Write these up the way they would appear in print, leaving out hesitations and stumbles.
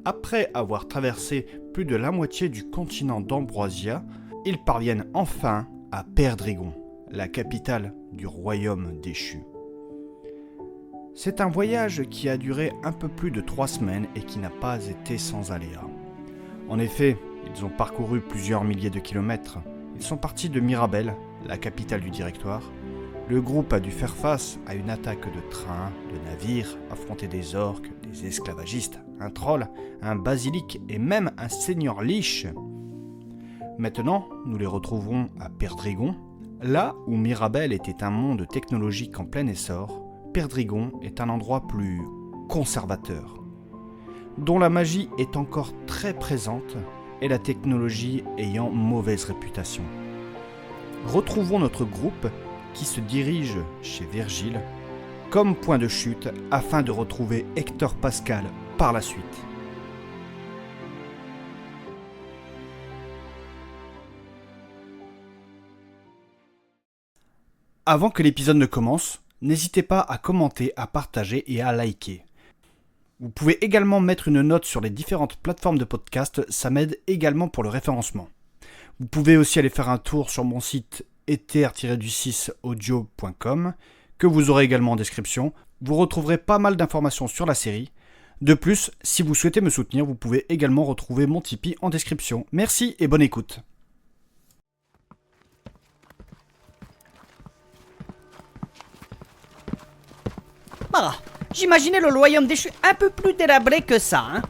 Après avoir traversé plus de la moitié du continent d'Ambrosia, ils parviennent enfin à Perdrigon, la capitale du royaume déchu. C'est un voyage qui a duré un peu plus de 3 semaines et qui n'a pas été sans aléas. En effet, ils ont parcouru plusieurs milliers de kilomètres. Ils sont partis de Mirabel, la capitale du directoire. Le groupe a dû faire face à une attaque de trains, de navires, affronter des orques, des esclavagistes, un troll, un basilic et même un seigneur liche. Maintenant, nous les retrouverons à Perdrigon. Là où Mirabel était un monde technologique en plein essor, Perdrigon est un endroit plus conservateur, dont la magie est encore très présente et la technologie ayant mauvaise réputation. Retrouvons notre groupe qui se dirige chez Virgile comme point de chute afin de retrouver Hector Pascal par la suite. Avant que l'épisode ne commence, n'hésitez pas à commenter, à partager et à liker. Vous pouvez également mettre une note sur les différentes plateformes de podcast, ça m'aide également pour le référencement. Vous pouvez aussi aller faire un tour sur mon site ether-audio.com que vous aurez également en description. Vous retrouverez pas mal d'informations sur la série. De plus, si vous souhaitez me soutenir, vous pouvez également retrouver mon Tipeee en description. Merci et bonne écoute. Ah, j'imaginais le royaume déchu un peu plus délabré que ça, hein.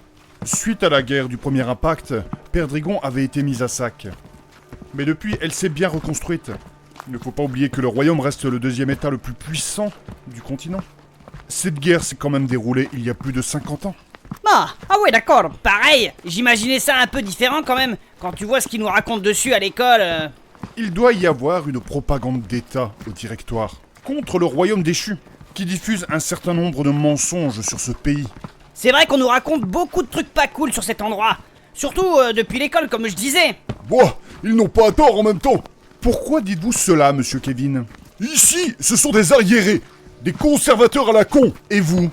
Suite à la guerre du premier impact, Perdrigon avait été mise à sac. Mais depuis, elle s'est bien reconstruite. Il ne faut pas oublier que le royaume reste le deuxième état le plus puissant du continent. Cette guerre s'est quand même déroulée il y a plus de 50 ans. Ah ouais, d'accord, pareil. J'imaginais ça un peu différent quand même, quand tu vois ce qu'ils nous racontent dessus à l'école. Il doit y avoir une propagande d'État au directoire, contre le royaume déchu, qui diffuse un certain nombre de mensonges sur ce pays. C'est vrai qu'on nous raconte beaucoup de trucs pas cool sur cet endroit. Surtout depuis l'école, comme je disais. Bon, ils n'ont pas tort en même temps. Pourquoi dites-vous cela, monsieur Kevin? Ici, ce sont des arriérés, des conservateurs à la con. Et vous?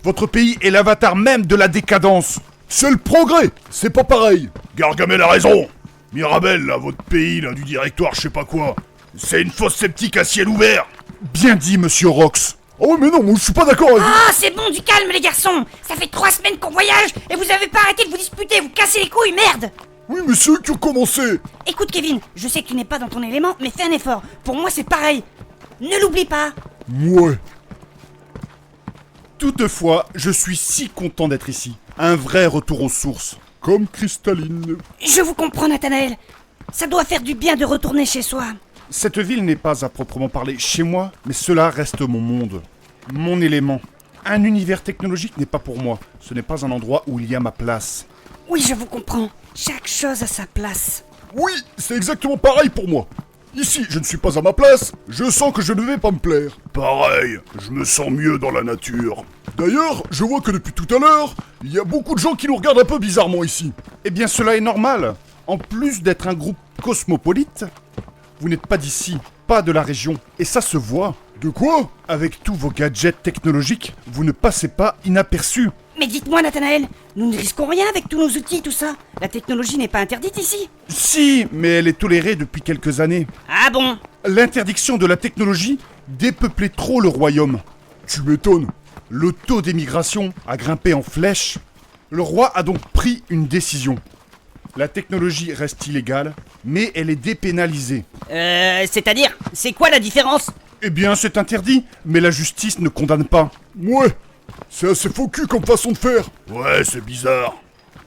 Votre pays est l'avatar même de la décadence. C'est le progrès, c'est pas pareil. Gargamel a raison. Mirabel, là, votre pays, là, du directoire, je sais pas quoi. C'est une fosse sceptique à ciel ouvert. Bien dit, monsieur Rox. Oh mais non, moi je suis pas d'accord avec vous. Ah, c'est bon, du calme les garçons. Ça fait 3 semaines qu'on voyage et vous avez pas arrêté de vous disputer, vous cassez les couilles, merde. Oui, mais c'est eux qui ont commencé. Écoute Kevin, je sais que tu n'es pas dans ton élément, mais fais un effort. Pour moi c'est pareil. Ne l'oublie pas. Ouais. Toutefois, je suis si content d'être ici. Un vrai retour aux sources. Comme Cristalline. Je vous comprends Nathanaël. Ça doit faire du bien de retourner chez soi. Cette ville n'est pas à proprement parler chez moi, mais cela reste mon monde. Mon élément. Un univers technologique n'est pas pour moi. Ce n'est pas un endroit où il y a ma place. Oui, je vous comprends. Chaque chose a sa place. Oui, c'est exactement pareil pour moi. Ici, je ne suis pas à ma place. Je sens que je ne vais pas me plaire. Pareil, je me sens mieux dans la nature. D'ailleurs, je vois que depuis tout à l'heure, il y a beaucoup de gens qui nous regardent un peu bizarrement ici. Eh bien, cela est normal. En plus d'être un groupe cosmopolite, vous n'êtes pas d'ici, pas de la région. Et ça se voit. De quoi? Avec tous vos gadgets technologiques, vous ne passez pas inaperçus. Mais dites-moi Nathanaël, nous ne risquons rien avec tous nos outils, tout ça. La technologie n'est pas interdite ici. Si, mais elle est tolérée depuis quelques années. Ah bon? L'interdiction de la technologie dépeuplait trop le royaume. Tu m'étonnes. Le taux d'émigration a grimpé en flèche. Le roi a donc pris une décision. La technologie reste illégale, mais elle est dépénalisée. C'est-à-dire, c'est quoi la différence? Eh bien, c'est interdit, mais la justice ne condamne pas. Ouais, c'est assez faux cul comme façon de faire. Ouais, c'est bizarre.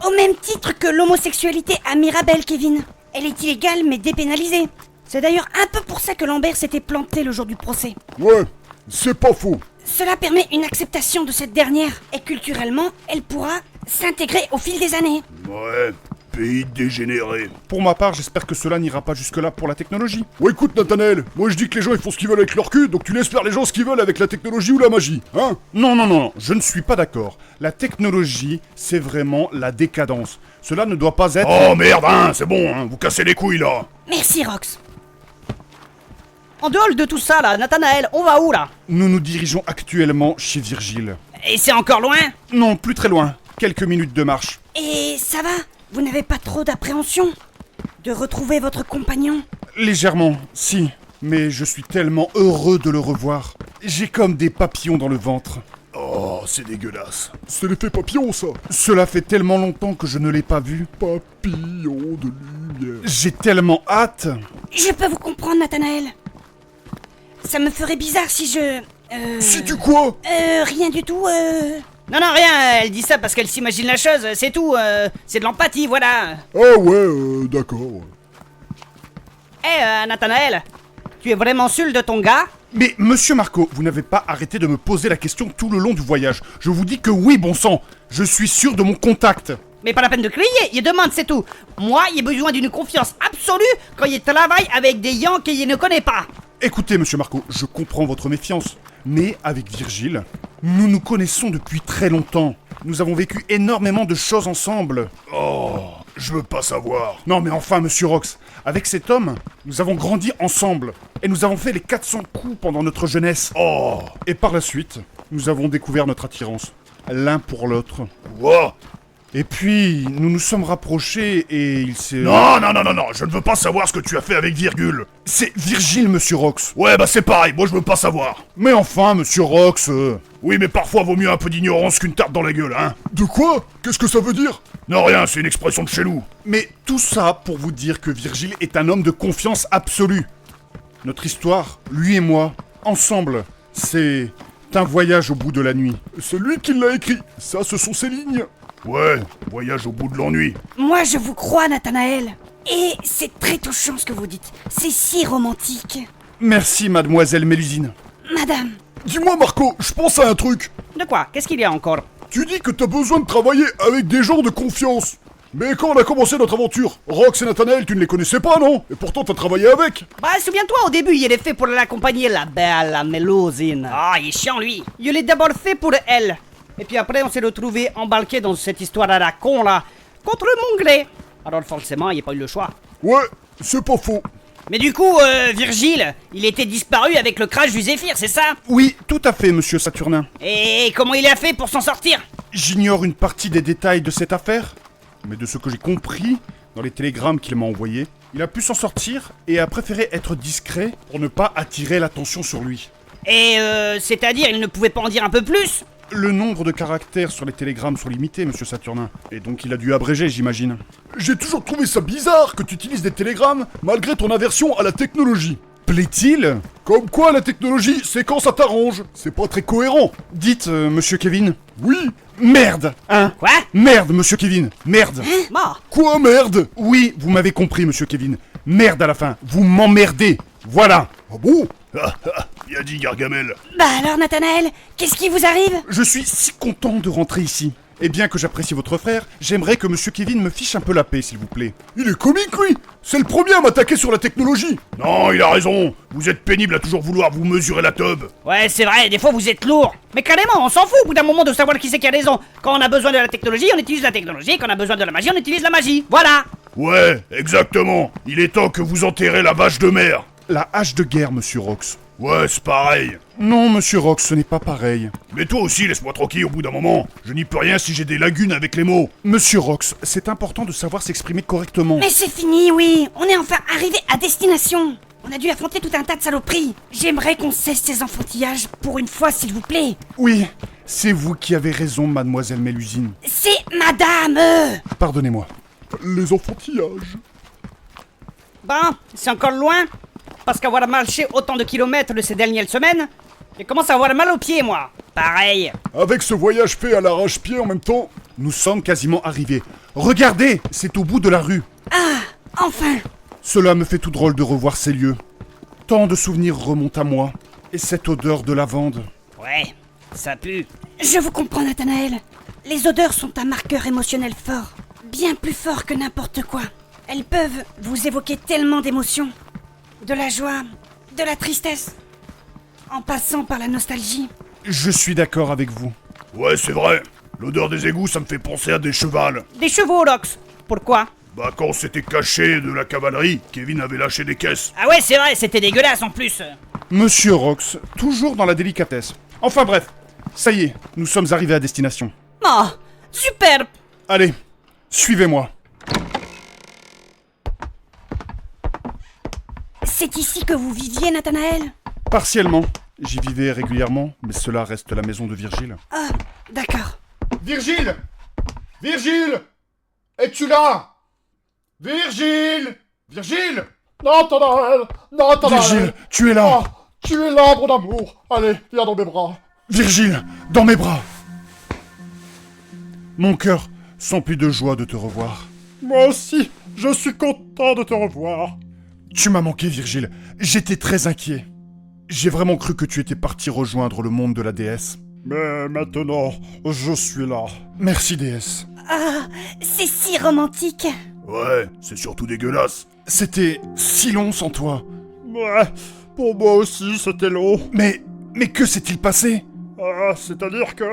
Au même titre que l'homosexualité à Mirabel, Kevin. Elle est illégale mais dépénalisée. C'est d'ailleurs un peu pour ça que Lambert s'était planté le jour du procès. Ouais, c'est pas faux. Cela permet une acceptation de cette dernière, et culturellement, elle pourra s'intégrer au fil des années. Ouais, pays dégénéré. Pour ma part, j'espère que cela n'ira pas jusque-là pour la technologie. Ouais, écoute, Nathanaël, moi je dis que les gens ils font ce qu'ils veulent avec leur cul, donc tu laisses faire les gens ce qu'ils veulent avec la technologie ou la magie, hein? Non, je ne suis pas d'accord. La technologie, c'est vraiment la décadence. Cela ne doit pas être... Oh merde, hein, c'est bon, hein, vous cassez les couilles là. Merci, Rox. En dehors de tout ça là, Nathanaël, on va où là? Nous nous dirigeons actuellement chez Virgile. Et c'est encore loin? Non, plus très loin. quelques minutes de marche. Et ça va? Vous n'avez pas trop d'appréhension de retrouver votre compagnon? Légèrement, si. Mais je suis tellement heureux de le revoir. J'ai comme des papillons dans le ventre. Oh, c'est dégueulasse. C'est l'effet papillon, ça. Cela fait tellement longtemps que je ne l'ai pas vu. Papillon de lumière. J'ai tellement hâte. Je peux vous comprendre, Nathanaël. Ça me ferait bizarre si je... Si tu quoi? Rien du tout, Non, non, rien, elle dit ça parce qu'elle s'imagine la chose, c'est tout, c'est de l'empathie, voilà. Ah ouais, d'accord. Nathanaël, tu es vraiment sûr de ton gars? Mais monsieur Marco, vous n'avez pas arrêté de me poser la question tout le long du voyage. Je vous dis que oui, bon sang. Je suis sûr de mon contact. Mais pas la peine de crier, il demande, c'est tout. Moi, il a besoin d'une confiance absolue quand il travaille avec des gens qu'il ne connaît pas. Écoutez, monsieur Marco, je comprends votre méfiance. Mais avec Virgile, nous nous connaissons depuis très longtemps. Nous avons vécu énormément de choses ensemble. Oh, je veux pas savoir. Non mais enfin, monsieur Rox, avec cet homme, nous avons grandi ensemble. Et nous avons fait les 400 coups pendant notre jeunesse. Oh, Et par la suite, nous avons découvert notre attirance. L'un pour l'autre. quoi? Et puis, nous nous sommes rapprochés et il s'est... Non, non, non, non, non, je ne veux pas savoir ce que tu as fait avec Virgule. C'est Virgile, monsieur Rox. Ouais, bah c'est pareil, moi je veux pas savoir. Mais enfin, monsieur Rox... Oui, mais parfois vaut mieux un peu d'ignorance qu'une tarte dans la gueule, hein. De quoi? Qu'est-ce que ça veut dire? Non, rien, c'est une expression de chez nous. Mais tout ça pour vous dire que Virgile est un homme de confiance absolue. Notre histoire, lui et moi, ensemble, c'est un voyage au bout de la nuit. C'est lui qui l'a écrit, ça ce sont ses lignes. Ouais, voyage au bout de l'ennui. moi je vous crois, Nathanaël. Et c'est très touchant ce que vous dites. C'est si romantique. Merci, mademoiselle Mélusine. Madame, Dis-moi Marco, je pense à un truc. De quoi? Qu'est-ce qu'il y a encore? Tu dis que t'as besoin de travailler avec des gens de confiance. Mais quand on a commencé notre aventure, Rox et Nathanaël, tu ne les connaissais pas, non? Et pourtant t'as travaillé avec. Bah, souviens-toi, au début, il est fait pour l'accompagner, la belle Mélusine. Ah, il est chiant, lui. Il l'est d'abord fait pour elle. Et puis après, on s'est retrouvé embarqué dans cette histoire à la con, là, contre mon gré. Alors forcément, il n'y a pas eu le choix. Ouais, c'est pas faux. Mais du coup, Virgile, il était disparu avec le crash du Zéphyr, c'est ça? Oui, tout à fait, monsieur Saturnin. Et comment il a fait pour s'en sortir? J'ignore une partie des détails de cette affaire, mais de ce que j'ai compris dans les télégrammes qu'il m'a envoyés, il a pu s'en sortir et a préféré être discret pour ne pas attirer l'attention sur lui. Et c'est-à-dire, il ne pouvait pas en dire un peu plus? Le nombre de caractères sur les télégrammes sont limités, monsieur Saturnin, et donc il a dû abréger, j'imagine. J'ai toujours trouvé ça bizarre que tu utilises des télégrammes malgré ton aversion à la technologie. Plaît-il? Comme quoi la technologie, c'est quand ça t'arrange. C'est pas très cohérent. Dites, monsieur Kevin. Oui. Merde, hein? Quoi? Merde, monsieur Kevin, merde. Bon. Quoi, merde? Oui, vous m'avez compris, monsieur Kevin. Merde à la fin, vous m'emmerdez. Voilà. Ah bon? Il a dit Gargamel. bah alors Nathanaël, qu'est-ce qui vous arrive? Je suis si content de rentrer ici. Et bien que j'apprécie votre frère, j'aimerais que monsieur Kevin me fiche un peu la paix, s'il vous plaît. Il est comique, lui. C'est le premier à m'attaquer sur la technologie. Non, il a raison. Vous êtes pénible à toujours vouloir vous mesurer la teub. Ouais, c'est vrai, des fois vous êtes lourd. Mais carrément, on s'en fout au bout d'un moment de savoir qui c'est qui a raison. Quand on a besoin de la technologie, on utilise la technologie. Quand on a besoin de la magie, on utilise la magie. Voilà. Ouais, exactement. Il est temps que vous enterrez la vache de mer. La hache de guerre, monsieur Rox. Ouais, c'est pareil. Non, monsieur Rox, ce n'est pas pareil. Mais toi aussi, laisse-moi tranquille au bout d'un moment. Je n'y peux rien si j'ai des lagunes avec les mots. Monsieur Rox, c'est important de savoir s'exprimer correctement. Mais c'est fini, oui. On est enfin arrivé à destination. On a dû affronter tout un tas de saloperies. J'aimerais qu'on cesse ces enfantillages pour une fois, s'il vous plaît. Oui, c'est vous qui avez raison, mademoiselle Mélusine. C'est madame. Pardonnez-moi. Les enfantillages. Bon, c'est encore loin. Parce qu'avoir marché autant de kilomètres de ces dernières semaines, je commence à avoir mal aux pieds, moi. Pareil. Avec ce voyage fait à l'arrache-pied en même temps. Nous sommes quasiment arrivés. Regardez, c'est au bout de la rue. Ah, enfin. Cela me fait tout drôle de revoir ces lieux. Tant de souvenirs remontent à moi. Et cette odeur de lavande. Ouais, ça pue. Je vous comprends, Nathanaël. Les odeurs sont un marqueur émotionnel fort. Bien plus fort que n'importe quoi. Elles peuvent vous évoquer tellement d'émotions. De la joie, de la tristesse, en passant par la nostalgie. Je suis d'accord avec vous. Ouais, c'est vrai. L'odeur des égouts, ça me fait penser à des chevals. Des chevaux, Rox. Pourquoi? Bah, quand on s'était caché de la cavalerie, Kevin avait lâché des caisses. Ah ouais, c'est vrai, c'était dégueulasse en plus. Monsieur Rox, toujours dans la délicatesse. Enfin bref, ça y est, nous sommes arrivés à destination. Oh, Superbe. Allez, suivez-moi. C'est ici que vous viviez, Nathanaël? Partiellement. J'y vivais régulièrement, mais cela reste la maison de Virgile. Ah, d'accord. Virgile! Virgile! Es-tu là? Virgile! Virgile! Nathanaël! Nathanaël! Virgile, tu es là! Ah, tu es là, mon amour! Allez, viens dans mes bras! Virgile, dans mes bras! Mon cœur s'emplit de joie de te revoir. Moi aussi, je suis content de te revoir. Tu m'as manqué, Virgile. J'étais très inquiet. J'ai vraiment cru que tu étais parti rejoindre le monde de la déesse. Mais maintenant, je suis là. Merci, déesse. Ah, c'est si romantique. Ouais, c'est surtout dégueulasse. C'était si long sans toi. Ouais, pour moi aussi, c'était long. Mais que s'est-il passé? C'est-à-dire que...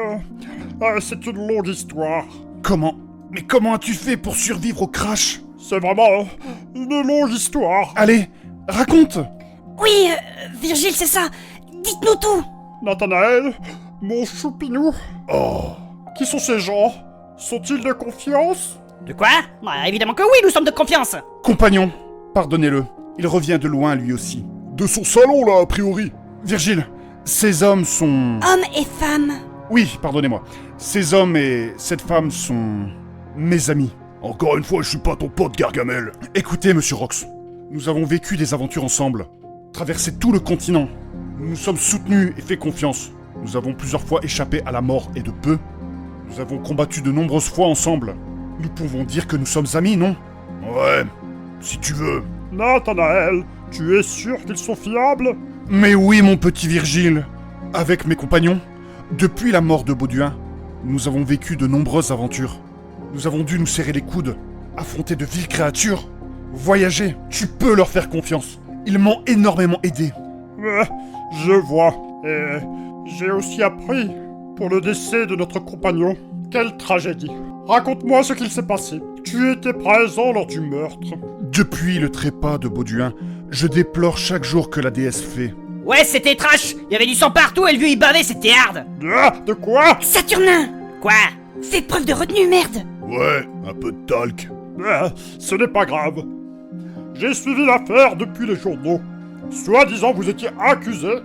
c'est une longue histoire. Comment? Mais comment as-tu fait pour survivre au crash? C'est vraiment une longue histoire. Allez, raconte! Oui, Virgile, c'est ça. Dites-nous tout. Nathanaël, mon choupinou. Oh. Qui sont ces gens? Sont-ils de confiance? De quoi? Bah, évidemment que oui, nous sommes de confiance. Compagnon, pardonnez-le. Il revient de loin lui aussi. De son salon, là, a priori. Virgile, ces hommes sont... Hommes et femmes. Oui, pardonnez-moi. Ces hommes et cette femme sont... mes amis. Encore une fois, je suis pas ton pote, Gargamel. Écoutez, monsieur Rox, nous avons vécu des aventures ensemble, traversé tout le continent. Nous nous sommes soutenus et fait confiance. Nous avons plusieurs fois échappé à la mort et de peu. Nous avons combattu de nombreuses fois ensemble. Nous pouvons dire que nous sommes amis, non? Ouais, si tu veux. Nathanaël, tu es sûr qu'ils sont fiables? Mais oui, mon petit Virgile. Avec mes compagnons, depuis la mort de Bauduin, nous avons vécu de nombreuses aventures. Nous avons dû nous serrer les coudes, affronter de viles créatures, voyager. Tu peux leur faire confiance. Ils m'ont énormément aidé. Je vois. Et j'ai aussi appris pour le décès de notre compagnon. Quelle tragédie. Raconte-moi ce qu'il s'est passé. Tu étais présent lors du meurtre. Depuis le trépas de Bauduin, je déplore chaque jour que la déesse fait. Ouais, c'était trash. Il y avait du sang partout et le vieux il bavait, c'était hard. Ah, de quoi? Saturnin, Quoi? fais preuve de retenue, merde. Ouais, un peu de talc. Ce n'est pas grave. J'ai suivi l'affaire depuis les journaux. Soi-disant, vous étiez accusé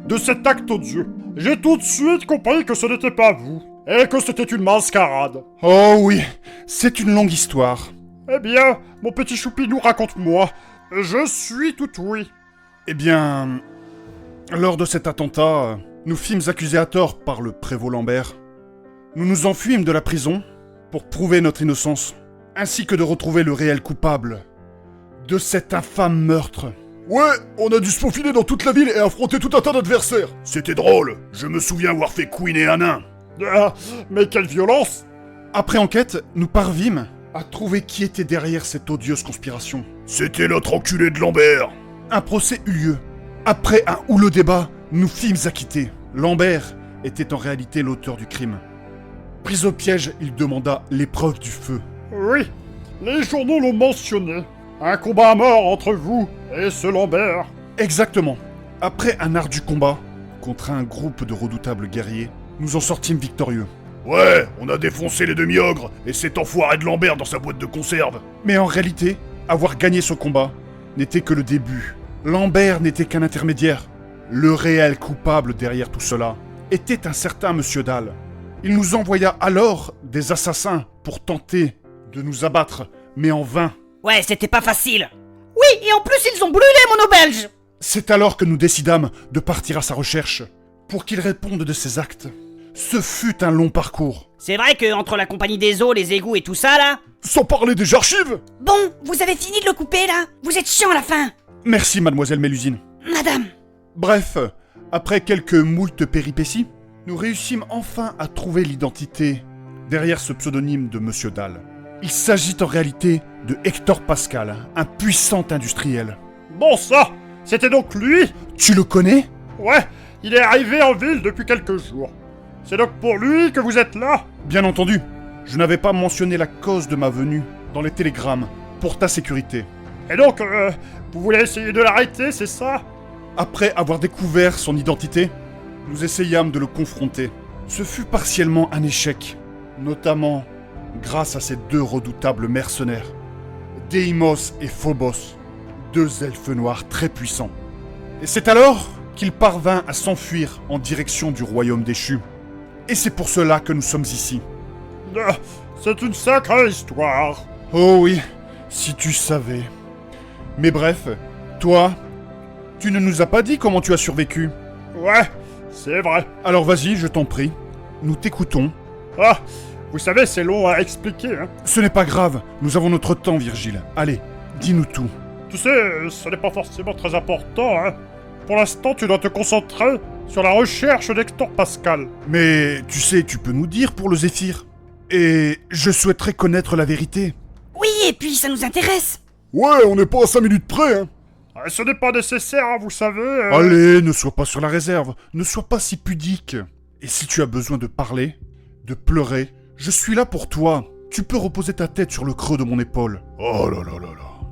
de cet acte odieux. J'ai tout de suite compris que ce n'était pas vous, et que c'était une mascarade. Oh oui, c'est une longue histoire. Eh bien, mon petit choupinou, raconte-moi. Je suis tout oui. Eh bien, lors de cet attentat, nous fîmes accusés à tort par le prévôt Lambert. Nous nous enfuîmes de la prison pour prouver notre innocence, ainsi que de retrouver le réel coupable de cet infâme meurtre. Ouais, on a dû se faufiler dans toute la ville et affronter tout un tas d'adversaires. C'était drôle, je me souviens avoir fait couiner un nain. Ah, mais quelle violence! Après enquête, nous parvîmes à trouver qui était derrière cette odieuse conspiration. C'était l'autre enculé de Lambert. Un procès eut lieu. Après un houleux débat, nous fîmes acquitter. Lambert était en réalité l'auteur du crime. Pris au piège, il demanda l'épreuve du feu. Oui, les journaux l'ont mentionné. Un combat à mort entre vous et ce Lambert. Exactement. Après un ardu combat contre un groupe de redoutables guerriers, nous en sortîmes victorieux. Ouais, on a défoncé les demi-ogres et cet enfoiré de Lambert dans sa boîte de conserve. Mais en réalité, avoir gagné ce combat n'était que le début. Lambert n'était qu'un intermédiaire. Le réel coupable derrière tout cela était un certain Monsieur Dalle. Il nous envoya alors des assassins pour tenter de nous abattre, mais en vain. Ouais, c'était pas facile. Oui, et en plus ils ont brûlé mon auberge. C'est alors que nous décidâmes de partir à sa recherche, pour qu'il réponde de ses actes. Ce fut un long parcours. C'est vrai que entre la compagnie des eaux, les égouts et tout ça là... Sans parler des archives. Bon, vous avez fini de le couper, là? Vous êtes chiant à la fin. Merci, mademoiselle Mélusine. Madame. Bref, après quelques moultes péripéties, nous réussîmes enfin à trouver l'identité derrière ce pseudonyme de Monsieur Dalle. Il s'agit en réalité de Hector Pascal, un puissant industriel. Bon ça, c'était donc lui? Tu le connais? Ouais, il est arrivé en ville depuis quelques jours. C'est donc pour lui que vous êtes là? Bien entendu, je n'avais pas mentionné la cause de ma venue dans les télégrammes, pour ta sécurité. Et donc, vous voulez essayer de l'arrêter, c'est ça? Après avoir découvert son identité, nous essayâmes de le confronter. Ce fut partiellement un échec, notamment grâce à ces deux redoutables mercenaires, Deimos et Phobos, deux elfes noirs très puissants. Et c'est alors qu'il parvint à s'enfuir en direction du royaume déchu. Et c'est pour cela que nous sommes ici. C'est une sacrée histoire. Oh oui, si tu savais. Mais bref, toi, tu ne nous as pas dit comment tu as survécu. Ouais, c'est vrai. Alors vas-y, je t'en prie, nous t'écoutons. Ah, vous savez, c'est long à expliquer, hein. Ce n'est pas grave, nous avons notre temps, Virgile. Allez, dis-nous tout. Tu sais, ce n'est pas forcément très important, hein. Pour l'instant, tu dois te concentrer sur la recherche d'Hector Pascal. Mais tu sais, tu peux nous dire pour le Zéphyr. Et je souhaiterais connaître la vérité. Oui, et puis ça nous intéresse. Ouais, on n'est pas à 5 minutes près, hein. Ce n'est pas nécessaire, hein, vous savez. Allez, ne sois pas sur la réserve, ne sois pas si pudique. Et si tu as besoin de parler, de pleurer, je suis là pour toi. Tu peux reposer ta tête sur le creux de mon épaule. Oh là là là là.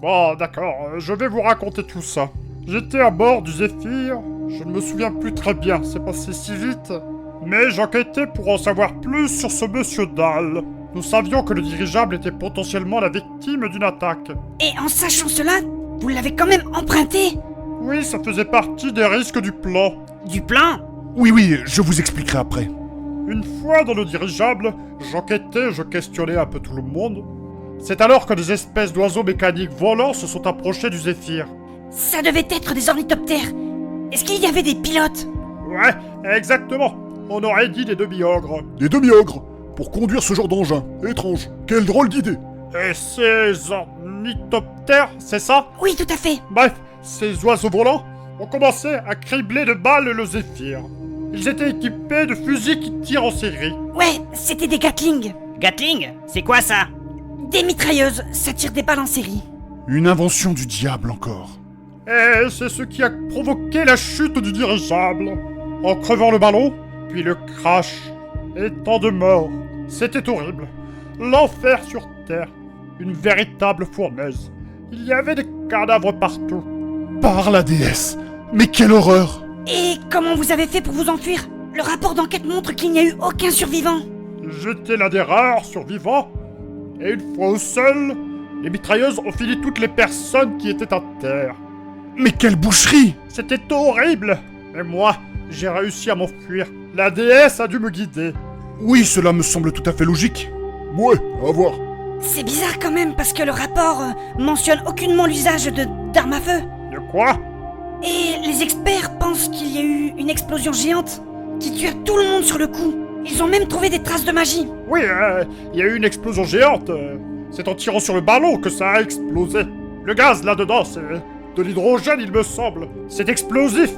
Bon, d'accord, je vais vous raconter tout ça. J'étais à bord du Zéphyr, je ne me souviens plus très bien, c'est passé si vite. Mais j'enquêtais pour en savoir plus sur ce monsieur Dahl. Nous savions que le dirigeable était potentiellement la victime d'une attaque. Et en sachant cela, vous l'avez quand même emprunté. Oui, ça faisait partie des risques du plan. Du plan? Oui, je vous expliquerai après. Une fois dans le dirigeable, j'enquêtais, je questionnais un peu tout le monde. C'est alors que des espèces d'oiseaux mécaniques volants se sont approchés du Zéphyr. Ça devait être des ornithoptères. Est-ce qu'il y avait des pilotes? Ouais, exactement. On aurait dit des demi-ogres. Des demi-ogres pour conduire ce genre d'engin. Étrange. Quelle drôle d'idée. Et ces ornithoptères, c'est ça? Oui, tout à fait. Bref, ces oiseaux volants ont commencé à cribler de balles le Zéphyr. Ils étaient équipés de fusils qui tirent en série. Ouais, c'était des Gatling. Gatling? C'est quoi ça? Des mitrailleuses, ça tire des balles en série. Une invention du diable encore. Et c'est ce qui a provoqué la chute du dirigeable. En crevant le ballon, puis le crash. Et tant de morts. C'était horrible. L'enfer sur Terre. Une véritable fournaise. Il y avait des cadavres partout. Par la déesse. Mais quelle horreur. Et comment vous avez fait pour vous enfuir? Le rapport d'enquête montre qu'il n'y a eu aucun survivant. J'étais l'un des rares survivants. Et une fois au sol, les mitrailleuses ont fini toutes les personnes qui étaient à terre. Mais quelle boucherie. C'était horrible. Mais moi, j'ai réussi à m'enfuir. La déesse a dû me guider. Oui, cela me semble tout à fait logique. Ouais, à voir. C'est bizarre quand même parce que le rapport mentionne aucunement l'usage d'armes à feu. De quoi? Et les experts pensent qu'il y a eu une explosion géante qui tua tout le monde sur le coup. Ils ont même trouvé des traces de magie. Oui, il y a eu une explosion géante. C'est en tirant sur le ballon que ça a explosé. Le gaz là-dedans, c'est de l'hydrogène, il me semble. C'est explosif.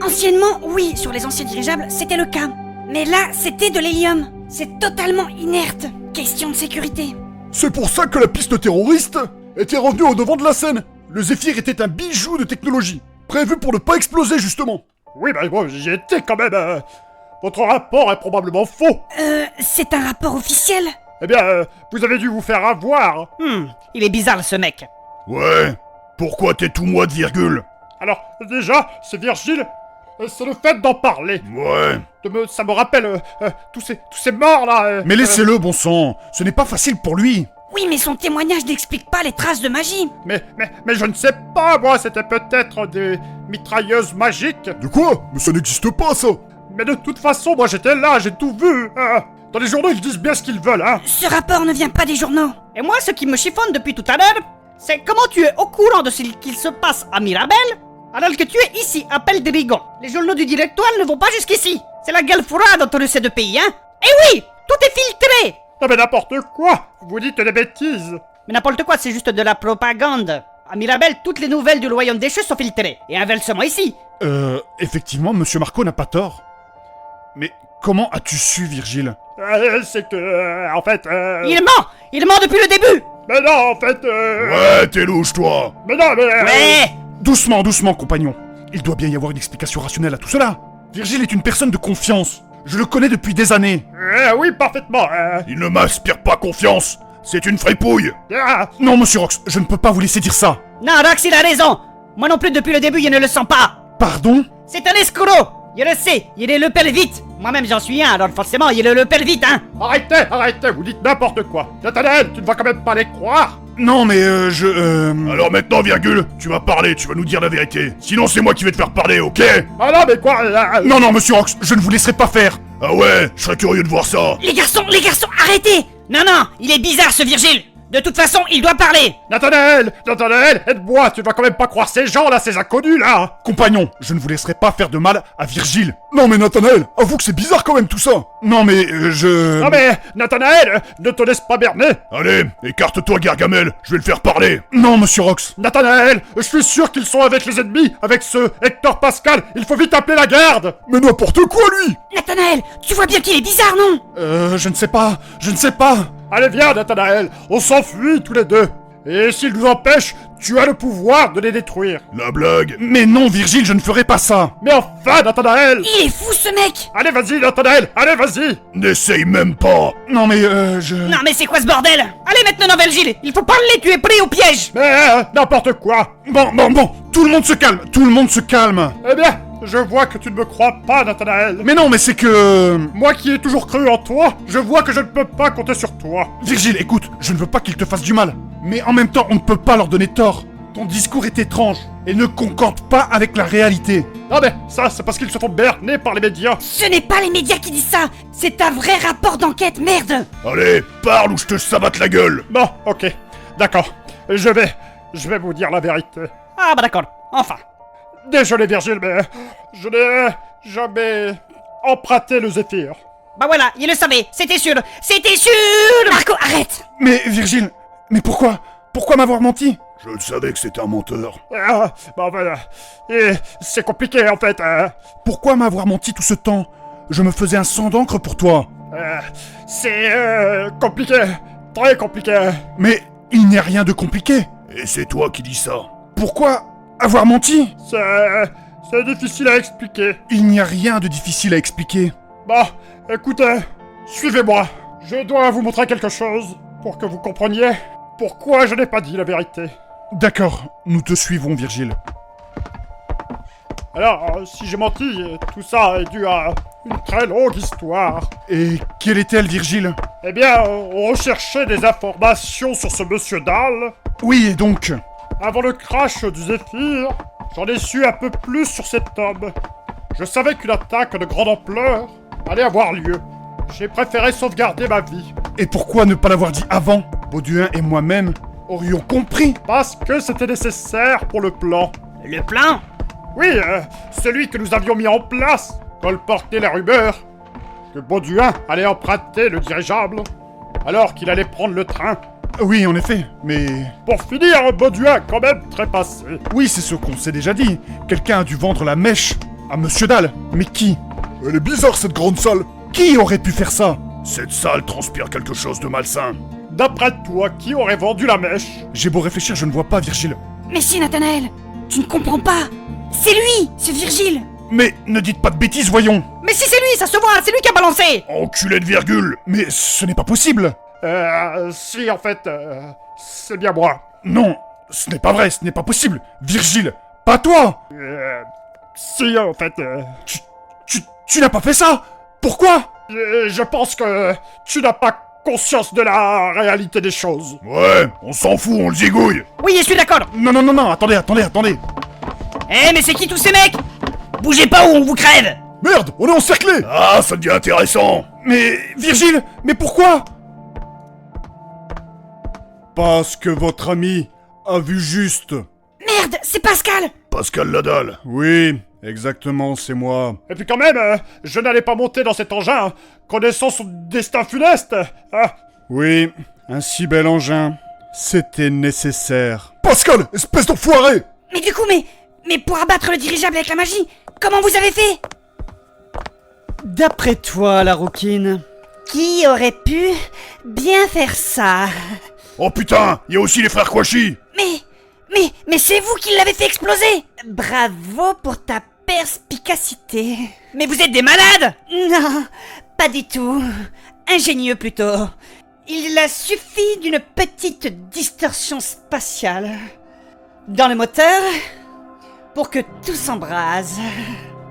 Anciennement, oui, sur les anciens dirigeables, c'était le cas. Mais là, c'était de l'hélium. C'est totalement inerte. Question de sécurité. C'est pour ça que la piste terroriste était revenue au devant de la scène. Le Zéphyr était un bijou de technologie, prévu pour ne pas exploser justement. Oui, bah bon, j'y étais quand même. Votre rapport est probablement faux. C'est un rapport officiel. Eh bien, vous avez dû vous faire avoir. Il est bizarre ce mec. Ouais, pourquoi t'es tout moi de virgule? Alors, déjà, c'est Virgile. C'est le fait d'en parler. Ouais. Ça me rappelle tous ces morts là. Mais laissez-le, bon sang, ce n'est pas facile pour lui. Oui, mais son témoignage n'explique pas les traces de magie. Mais je ne sais pas, moi, c'était peut-être des mitrailleuses magiques. De quoi? Mais ça n'existe pas, ça. Mais de toute façon, moi j'étais là, j'ai tout vu. Dans les journaux, ils disent bien ce qu'ils veulent, hein. Ce rapport ne vient pas des journaux. Et moi, ce qui me chiffonne depuis tout à l'heure, c'est comment tu es au courant de ce qu'il se passe à Mirabel, alors que tu es ici, à Peldrigon. Les journaux du directoire ne vont pas jusqu'ici. C'est la gueule froide entre ces deux pays, hein. Et oui, tout est filtré. Non mais n'importe quoi. Vous dites des bêtises. Mais n'importe quoi, c'est juste de la propagande. À Mirabel, toutes les nouvelles du royaume déchu sont filtrées. Et inversement ici. Effectivement, Monsieur Marco n'a pas tort. Mais comment as-tu su, Virgile? C'est que... en fait... Il ment depuis le début. Mais non, en fait... Ouais, t'es louche, toi. Mais non, mais... Ouais. Doucement, doucement, compagnon. Il doit bien y avoir une explication rationnelle à tout cela. Virgile est une personne de confiance. Je le connais depuis des années. Oui, parfaitement. Il ne m'inspire pas confiance. C'est une fripouille. Ah, Non, Monsieur Rox, je ne peux pas vous laisser dire ça. Non, Rox, il a raison. Moi non plus, depuis le début, je ne le sens pas. Pardon? C'est un escroc. Je le sais, il est le père vite. Moi-même j'en suis un, alors forcément il le pèle vite, hein. Arrêtez, vous dites n'importe quoi. Nathanaël, tu ne vas quand même pas les croire. Non, mais Alors maintenant, virgule, tu vas parler, tu vas nous dire la vérité. Sinon, c'est moi qui vais te faire parler, ok? Ah non, mais quoi là, Non, monsieur Rox, je ne vous laisserai pas faire. Ah ouais, je serais curieux de voir ça. Les garçons, arrêtez! Non, il est bizarre ce Virgile. De toute façon, il doit parler. Nathanaël, aide-moi, tu vas quand même pas croire ces gens là, ces inconnus là. Compagnon, je ne vous laisserai pas faire de mal à Virgile. Non mais Nathanaël, avoue que c'est bizarre quand même tout ça. Non mais Non mais, Nathanaël, ne te laisse pas berner. Allez, écarte-toi Gargamel, je vais le faire parler. Non, monsieur Rox. Nathanaël, je suis sûr qu'ils sont avec les ennemis, avec ce Hector Pascal. Il faut vite appeler la garde. Mais n'importe quoi lui. Nathanaël, tu vois bien qu'il est bizarre, non? Je ne sais pas. Allez, viens, Nathanaël, on s'enfuit tous les deux. Et s'ils nous empêchent, tu as le pouvoir de les détruire. La blague. Mais non, Virgile, je ne ferai pas ça. Mais enfin, Nathanaël. Il est fou ce mec! Allez, vas-y, Nathanaël, allez, vas-y. N'essaye même pas. Non mais Non mais c'est quoi ce bordel? Allez maintenant Virgile, il faut parler, tu es pris au piège. Mais n'importe quoi. Bon, tout le monde se calme. Eh bien, je vois que tu ne me crois pas, Nathanaël. Mais non, mais c'est que... Moi qui ai toujours cru en toi, je vois que je ne peux pas compter sur toi. Virgile, écoute, je ne veux pas qu'ils te fassent du mal. Mais en même temps, on ne peut pas leur donner tort. Ton discours est étrange et ne concorde pas avec la réalité. Ah mais ça, c'est parce qu'ils se font berner par les médias. Ce n'est pas les médias qui disent ça! C'est un vrai rapport d'enquête, merde! Allez, parle ou je te sabatte la gueule. Bon, ok, d'accord. Je vais vous dire la vérité. Ah bah d'accord, enfin. Désolé Virgile, mais je n'ai jamais emprunté le Zéphyr. Bah voilà, il le savait, c'était sûr. Marco, arrête! Mais Virgile, mais pourquoi? Pourquoi m'avoir menti? Je savais que c'était un menteur. Ah, bah voilà. Et c'est compliqué en fait. Pourquoi m'avoir menti tout ce temps? Je me faisais un sang d'encre pour toi. C'est compliqué. Très compliqué. Mais il n'y a rien de compliqué. Et c'est toi qui dis ça. Pourquoi avoir menti? C'est difficile à expliquer. Il n'y a rien de difficile à expliquer. Bon, écoutez, suivez-moi. Je dois vous montrer quelque chose pour que vous compreniez pourquoi je n'ai pas dit la vérité. D'accord, nous te suivons, Virgile. Alors, si j'ai menti, tout ça est dû à une très longue histoire. Et quelle est-elle, Virgile? Eh bien, on recherchait des informations sur ce monsieur Dahl. Oui, et donc? Avant le crash du Zéphyr, j'en ai su un peu plus sur cet homme. Je savais qu'une attaque de grande ampleur allait avoir lieu. J'ai préféré sauvegarder ma vie. Et pourquoi ne pas l'avoir dit avant? Bauduin et moi-même aurions compris. Parce que c'était nécessaire pour le plan. Le plan? Oui, celui que nous avions mis en place, colportait la rumeur que Bauduin allait emprunter le dirigeable, alors qu'il allait prendre le train. Oui, en effet, mais... Pour finir, Bauduin quand même trépassé. Oui, c'est ce qu'on s'est déjà dit. Quelqu'un a dû vendre la mèche à Monsieur Dahl. Mais qui? Elle est bizarre, cette grande salle. Qui aurait pu faire ça? Cette salle transpire quelque chose de malsain. D'après toi, qui aurait vendu la mèche? J'ai beau réfléchir, je ne vois pas, Virgile. Mais si, Nathanaël! Tu ne comprends pas! C'est lui! C'est Virgile! Mais ne dites pas de bêtises, voyons. Mais si c'est lui, ça se voit, c'est lui qui a balancé. Enculé de virgule. Mais ce n'est pas possible. Si, en fait, c'est bien moi. Non, ce n'est pas vrai, ce n'est pas possible. Virgile, pas toi. Si, en fait... Tu n'as pas fait ça. Pourquoi? Je pense que tu n'as pas conscience de la réalité des choses. Ouais, on s'en fout, on le zigouille. Oui, je suis d'accord. Non, attendez. Eh, mais c'est qui tous ces mecs? Bougez pas ou on vous crève. Merde, on est encerclés. Ah, ça devient intéressant. Mais, Virgile, mais pourquoi? Parce que votre ami a vu juste. Merde, c'est Pascal! Pascal Ladal. Oui, exactement, c'est moi. Et puis quand même, je n'allais pas monter dans cet engin, connaissant son destin funeste. Oui, un si bel engin, c'était nécessaire. Pascal, espèce d'enfoiré! Mais du coup, mais pour abattre le dirigeable avec la magie, comment vous avez fait? D'après toi, la rouquine, Qui aurait pu bien faire ça? Oh putain, il y a aussi les frères Kouachi. Mais c'est vous qui l'avez fait exploser! Bravo pour ta perspicacité. mais vous êtes des malades. Non, pas du tout. Ingénieux plutôt. Il a suffi d'une petite distorsion spatiale dans le moteur pour que tout s'embrase.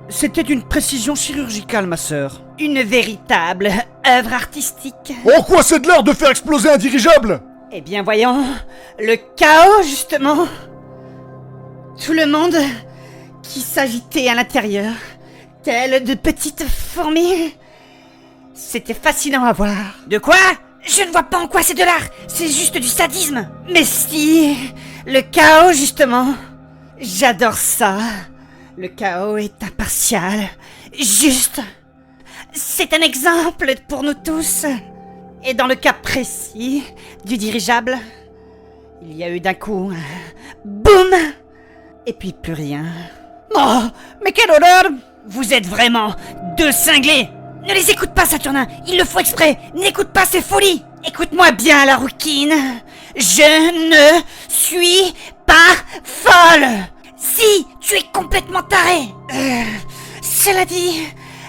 C'était une précision chirurgicale, ma sœur. Une véritable œuvre artistique. En quoi c'est de l'art de faire exploser un dirigeable? Eh bien voyons, le chaos justement. Tout le monde qui s'agitait à l'intérieur, tel de petites fourmis. C'était fascinant à voir. De quoi? Je ne vois pas en quoi c'est de l'art, c'est juste du sadisme. Mais si, le chaos justement. J'adore ça. Le chaos est impartial, juste. C'est un exemple pour nous tous. Et dans le cas précis du dirigeable, il y a eu d'un coup un boum, et puis plus rien. Oh, mais quelle horreur! Vous êtes vraiment deux cinglés. Ne les écoute pas, Saturnin, il le faut exprès. N'écoute pas ces folies. Écoute-moi bien, la rouquine. Je ne suis pas folle. Si, tu es complètement taré. Cela dit,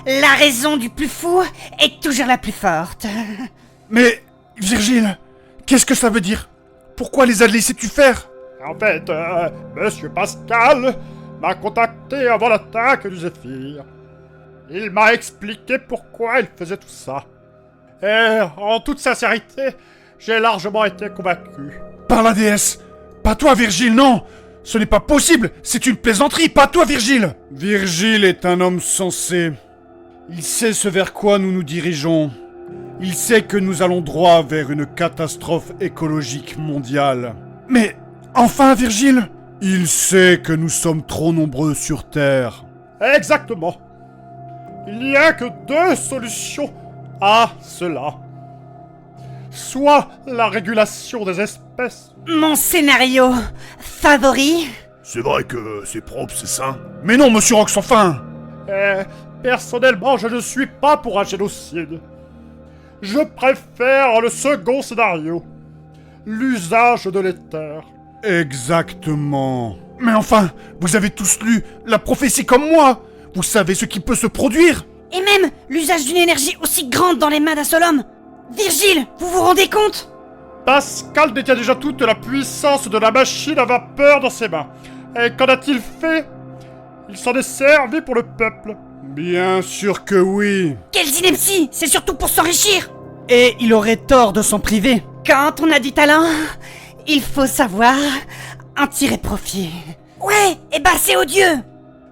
la raison du plus fou est toujours la plus forte. Mais, Virgile, qu'est-ce que ça veut dire? Pourquoi les a laissés-tu faire? En fait, Monsieur Pascal m'a contacté avant l'attaque du Zéphyr. Il m'a expliqué pourquoi il faisait tout ça. Et, en toute sincérité, j'ai largement été convaincu. Par la déesse! Pas toi, Virgile, non! Ce n'est pas possible! C'est une plaisanterie, pas toi, Virgile! Virgile est un homme sensé. Il sait ce vers quoi nous nous dirigeons. Il sait que nous allons droit vers une catastrophe écologique mondiale. Mais, enfin, Virgile! Il sait que nous sommes trop nombreux sur Terre. Exactement. Il n'y a que deux solutions à cela. Soit la régulation des espèces. Mon scénario favori. C'est vrai que c'est propre, c'est sain. Mais non, monsieur Rox, enfin! Et personnellement, je ne suis pas pour un génocide. Je préfère le second scénario. L'usage de l'éther. Exactement. Mais enfin, vous avez tous lu la prophétie comme moi. Vous savez ce qui peut se produire. Et même l'usage d'une énergie aussi grande dans les mains d'un seul homme. Virgile, vous vous rendez compte? Pascal détient déjà toute la puissance de la machine à vapeur dans ses mains. Et qu'en a-t-il fait? Il s'en est servi pour le peuple. Bien sûr que oui. Quelle ineptie! C'est surtout pour s'enrichir! Et il aurait tort de s'en priver. Quand on a du talent, il faut savoir en tirer profit. Ouais, et bah c'est odieux!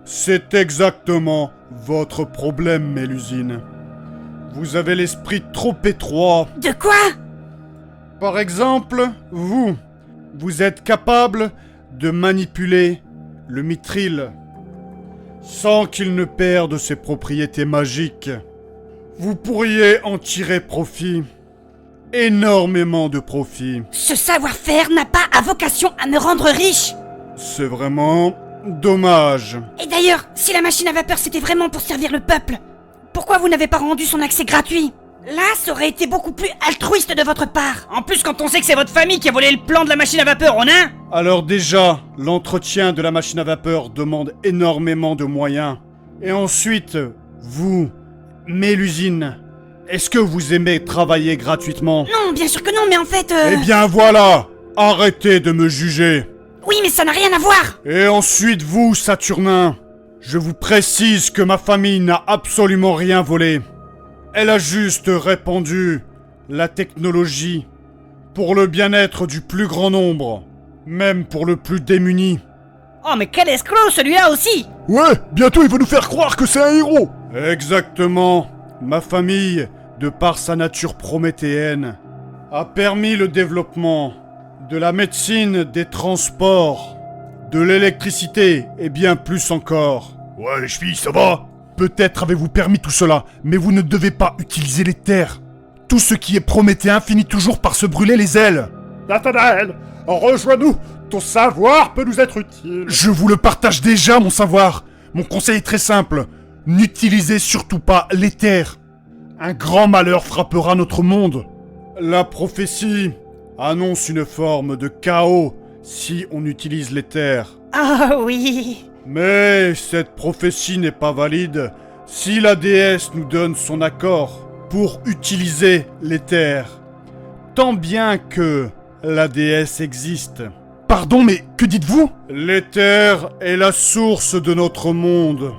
C'est exactement votre problème, Mélusine. Vous avez l'esprit trop étroit. De quoi? Par exemple, vous êtes capable de manipuler le mithril sans qu'il ne perde ses propriétés magiques. Vous pourriez en tirer profit. Énormément de profit. Ce savoir-faire n'a pas à vocation à me rendre riche! C'est vraiment dommage. Et d'ailleurs, si la machine à vapeur c'était vraiment pour servir le peuple, pourquoi vous n'avez pas rendu son accès gratuit? Là, ça aurait été beaucoup plus altruiste de votre part. En plus, quand on sait que c'est votre famille qui a volé le plan de la machine à vapeur, on a... Alors déjà, l'entretien de la machine à vapeur demande énormément de moyens. Et ensuite, vous, Mélusine, est-ce que vous aimez travailler gratuitement? Non, bien sûr que non, mais en fait... Eh bien voilà! Arrêtez de me juger! Oui, mais ça n'a rien à voir! Et ensuite vous, Saturnin, je vous précise que ma famille n'a absolument rien volé. Elle a juste répandu la technologie pour le bien-être du plus grand nombre, même pour le plus démuni. Oh, mais quel escroc, celui-là aussi! Ouais, bientôt il va nous faire croire que c'est un héros. Exactement. Ma famille, de par sa nature prométhéenne, a permis le développement de la médecine, des transports, de l'électricité et bien plus encore. Ouais, les chevilles, ça va? Peut-être avez-vous permis tout cela, mais vous ne devez pas utiliser les terres. Tout ce qui est prométhéen finit toujours par se brûler les ailes. Nathanaël, rejoins-nous. Ton savoir peut nous être utile. Je vous le partage déjà, mon savoir. Mon conseil est très simple. N'utilisez surtout pas l'éther. Un grand malheur frappera notre monde. La prophétie annonce une forme de chaos si on utilise l'éther. Ah oui! Mais cette prophétie n'est pas valide si la déesse nous donne son accord pour utiliser l'éther. Tant bien que la déesse existe. Pardon, mais que dites-vous? L'éther est la source de notre monde.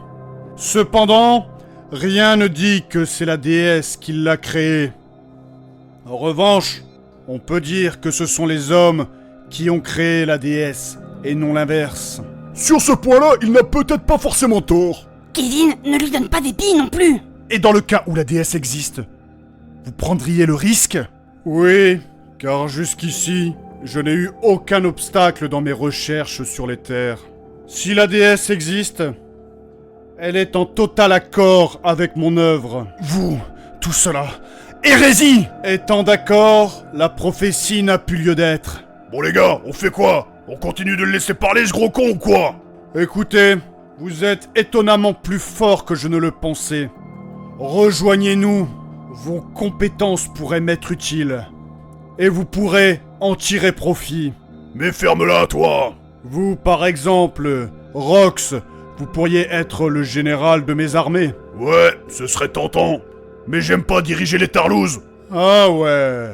Cependant, rien ne dit que c'est la déesse qui l'a créée. En revanche, on peut dire que ce sont les hommes qui ont créé la déesse, et non l'inverse. Sur ce point-là, il n'a peut-être pas forcément tort. Kevin, ne lui donne pas des billes non plus. Et dans le cas où la déesse existe, vous prendriez le risque? Oui, car jusqu'ici, je n'ai eu aucun obstacle dans mes recherches sur les terres. Si la déesse existe, elle est en total accord avec mon œuvre. Vous, tout cela, hérésie! Étant d'accord, la prophétie n'a plus lieu d'être. Bon les gars, on fait quoi? On continue de le laisser parler ce gros con ou quoi? Écoutez, vous êtes étonnamment plus fort que je ne le pensais. Rejoignez-nous, vos compétences pourraient m'être utiles. Et vous pourrez en tirer profit. Mais ferme-la, toi! Vous, par exemple, Rox, vous pourriez être le général de mes armées. Ouais, ce serait tentant. Mais j'aime pas diriger les tarlouses. Ah ouais.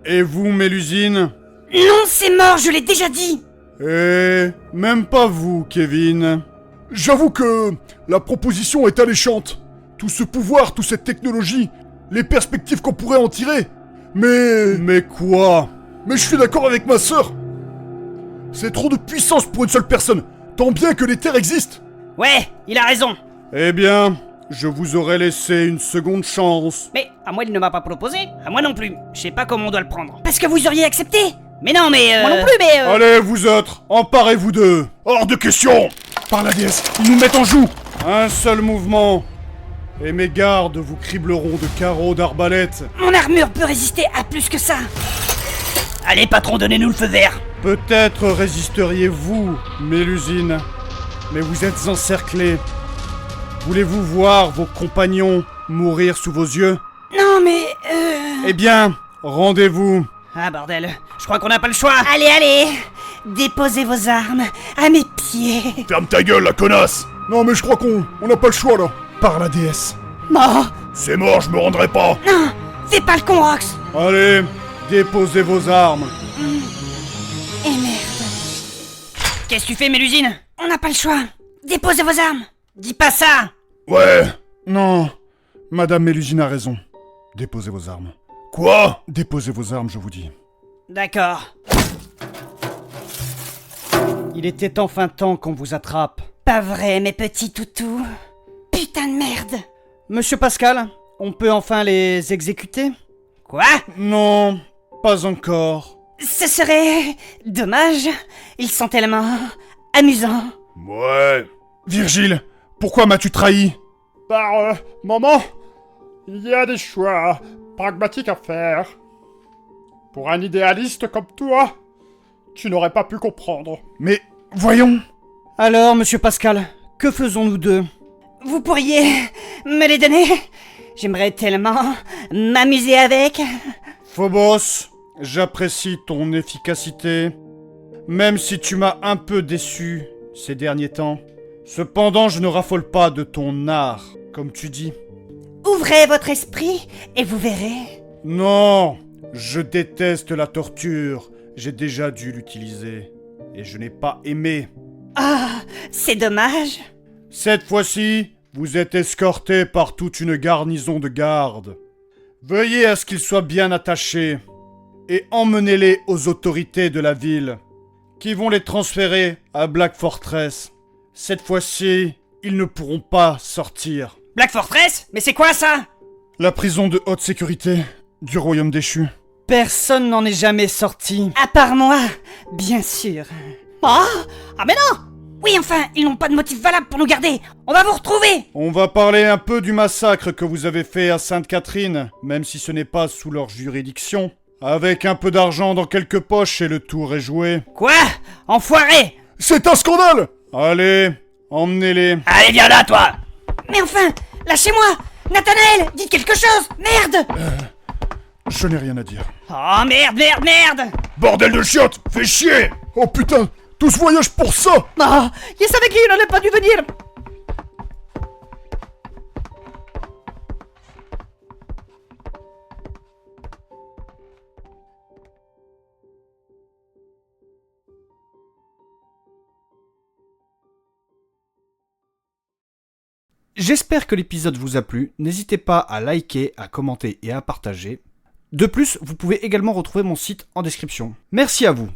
Et vous, Mélusine? Non, c'est mort, je l'ai déjà dit. Et même pas vous, Kevin. J'avoue que la proposition est alléchante. Tout ce pouvoir, toute cette technologie, les perspectives qu'on pourrait en tirer. Mais quoi? Mais je suis d'accord avec ma sœur. C'est trop de puissance pour une seule personne, tant bien que les terres existent. Ouais, il a raison. Eh bien, je vous aurais laissé une seconde chance. Mais à moi, il ne m'a pas proposé. À moi non plus. Je sais pas comment on doit le prendre. Parce que vous auriez accepté. Mais non, mais Moi non plus, mais... Allez, vous autres, emparez-vous d'eux. Hors de question! Par la déesse, ils nous mettent en joue. Un seul mouvement, et mes gardes vous cribleront de carreaux d'arbalète. Mon armure peut résister à plus que ça. Allez, patron, donnez-nous le feu vert. Peut-être résisteriez-vous, Mélusine, mais vous êtes encerclés. Voulez-vous voir vos compagnons mourir sous vos yeux? Non, mais... Eh bien, rendez-vous. Ah, bordel. Je crois qu'on n'a pas le choix. Allez, allez. Déposez vos armes à mes pieds. Ferme ta gueule, la connasse! Non, mais je crois qu'on n'a pas le choix, là. Par la déesse. Bon, C'est mort, je me rendrai pas! non, fais pas le con, Rox. Allez, déposez vos armes. Et merde. Qu'est-ce que tu fais, Mélusine? On n'a pas le choix. Déposez vos armes. Dis pas ça. Ouais! Non, Madame Mélusine a raison. Déposez vos armes. Quoi? Déposez vos armes, je vous dis. D'accord. Il était enfin temps qu'on vous attrape. Pas vrai, mes petits toutous. Putain de merde. Monsieur Pascal, on peut enfin les exécuter? Quoi? Non, pas encore. Ce serait... dommage. Ils sont tellement... amusants. Ouais. Virgile, pourquoi m'as-tu trahi? Maman, il y a des choix pragmatiques à faire. Pour un idéaliste comme toi, tu n'aurais pas pu comprendre. Mais, voyons. Alors, monsieur Pascal, que faisons-nous deux? Vous pourriez... me les donner? J'aimerais tellement... m'amuser avec. Phobos, j'apprécie ton efficacité, même si tu m'as un peu déçu ces derniers temps. Cependant, je ne raffole pas de ton art, comme tu dis. Ouvrez votre esprit et vous verrez. Non, je déteste la torture. J'ai déjà dû l'utiliser. Et je n'ai pas aimé. Ah, c'est dommage. Cette fois-ci, vous êtes escorté par toute une garnison de gardes. Veuillez à ce qu'ils soient bien attachés. Et emmenez-les aux autorités de la ville, qui vont les transférer à Black Fortress. Cette fois-ci, ils ne pourront pas sortir. Black Fortress? Mais c'est quoi ça? La prison de haute sécurité du royaume déchu. Personne n'en est jamais sorti. À part moi, bien sûr. Ah mais non! Oui, enfin, ils n'ont pas de motif valable pour nous garder. On va vous retrouver. On va parler un peu du massacre que vous avez fait à Sainte-Catherine, même si ce n'est pas sous leur juridiction. Avec un peu d'argent dans quelques poches et le tour est joué. Quoi? Enfoiré! C'est un scandale! Allez, emmenez-les. Allez, viens là, toi! Mais enfin, lâchez-moi. Nathanaël, dites quelque chose. Merde. Je n'ai rien à dire. Oh merde, merde, merde! Bordel de chiottes! Fais chier! Oh putain, tout ce voyage pour ça! Oh, il savait qu'il n'aurait pas dû venir! J'espère que l'épisode vous a plu, n'hésitez pas à liker, à commenter et à partager. De plus, vous pouvez également retrouver mon site en description. Merci à vous.